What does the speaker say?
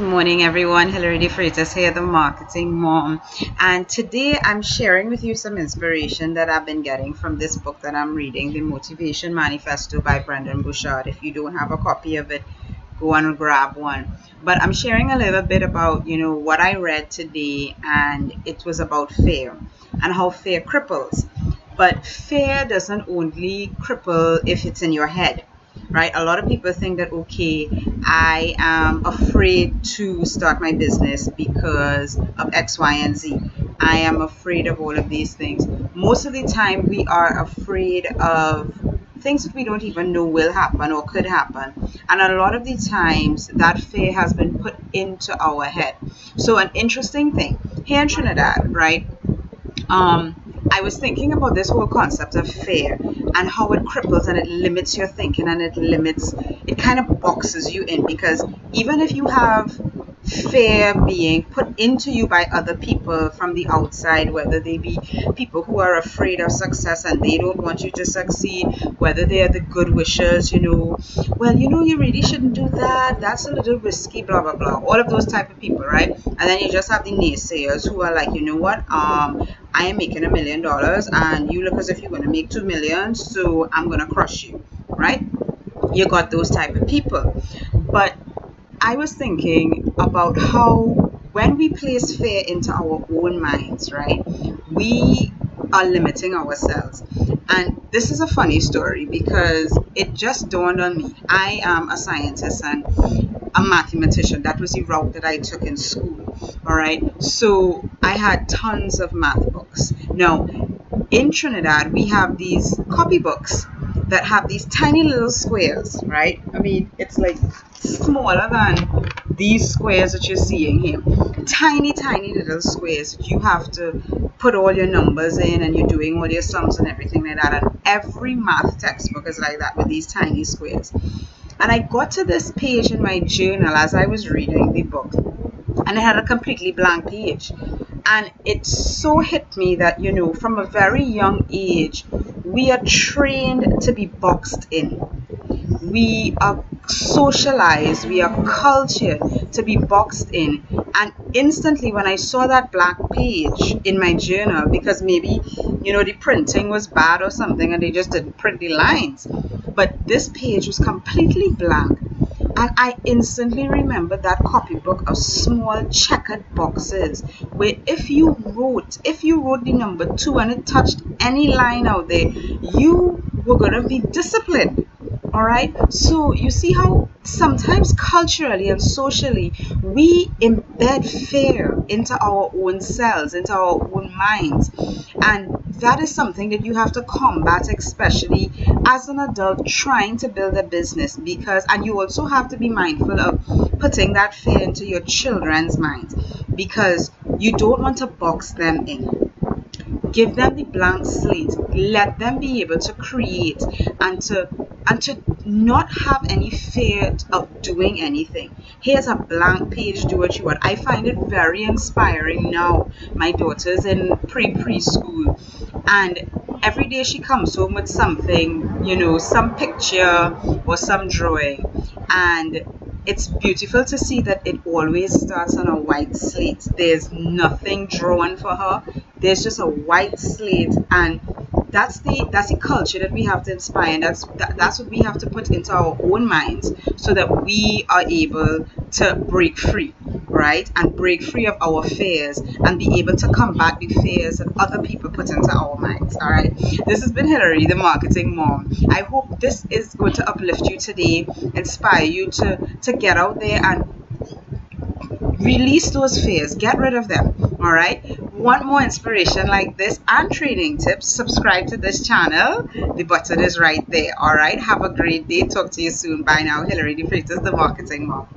morning, everyone. Hilary De Freitas here, the Marketing Mom. And today I'm sharing with you some inspiration that I've been getting from this book that I'm reading, the Motivation Manifesto by Brendon Burchard. If you don't have a copy of it, go and grab one. But I'm sharing a little bit about, what I read today, and it was about fear and how fear cripples. But fear doesn't only cripple if it's in your head. Right? A lot of people think that, okay, I am afraid to start my business because of X, Y, and Z. I am afraid of all of these things. Most of the time, we are afraid of things that we don't even know will happen or could happen. And a lot of the times, that fear has been put into our head. So an interesting thing, here in Trinidad, right? I was thinking about this whole concept of fear and how it cripples and it limits your thinking, and it kind of boxes you in, because even if you have fear being put into you by other people from the outside, whether they be people who are afraid of success and they don't want you to succeed, whether they are the good wishers, you really shouldn't do that, that's a little risky, blah blah blah, all of those type of people, right? And then you just have the naysayers who are like, you know what, I am making $1 million and you look as if you're going to make 2 million, so I'm going to crush you, right? You got those type of people. But I was thinking about how when we place fear into our own minds, right, we are limiting ourselves. And this is a funny story because it just dawned on me. I am a scientist and a mathematician. That was the route that I took in school. All right. So I had tons of math books. Now, in Trinidad, we have these copybooks that have these tiny little squares, right? I mean, it's like smaller than these squares that you're seeing here. Tiny, tiny little squares. You have to put all your numbers in and you're doing all your sums and everything like that. And every math textbook is like that with these tiny squares. And I got to this page in my journal as I was reading the book, and it had a completely blank page. And it so hit me that, from a very young age, we are trained to be boxed in. We are socialized, we are cultured to be boxed in. And instantly when I saw that blank page in my journal, because maybe, the printing was bad or something and they just didn't print the lines, but this page was completely blank. And I instantly remembered that copybook of small checkered boxes where if you wrote the number 2 and it touched any line out there, you were going to be disciplined. All right. So you see how sometimes culturally and socially we embed fear into our own selves, into our own minds. And that is something that you have to combat, especially as an adult trying to build a business, and you also have to be mindful of putting that fear into your children's minds, because you don't want to box them in. Give them the blank slate. Let them be able to create and to not have any fear of doing anything. Here's a blank page, do what you want. I find it very inspiring now. My daughter's in preschool, and every day she comes home with something, some picture or some drawing, and it's beautiful to see that it always starts on a white slate. There's nothing drawn for her. There's just a white slate, and that's the culture that we have to inspire, and that's what we have to put into our own minds so that we are able to break free, right? And break free of our fears and be able to combat the fears that other people put into our minds. All right. This has been Hilary, the Marketing Mom. I hope this is going to uplift you today, inspire you to get out there and release those fears, get rid of them. All right. Want more inspiration like this and training tips? Subscribe to this channel. The button is right there. All right. Have a great day. Talk to you soon. Bye now. Hilary De Freitas, the Marketing Mom.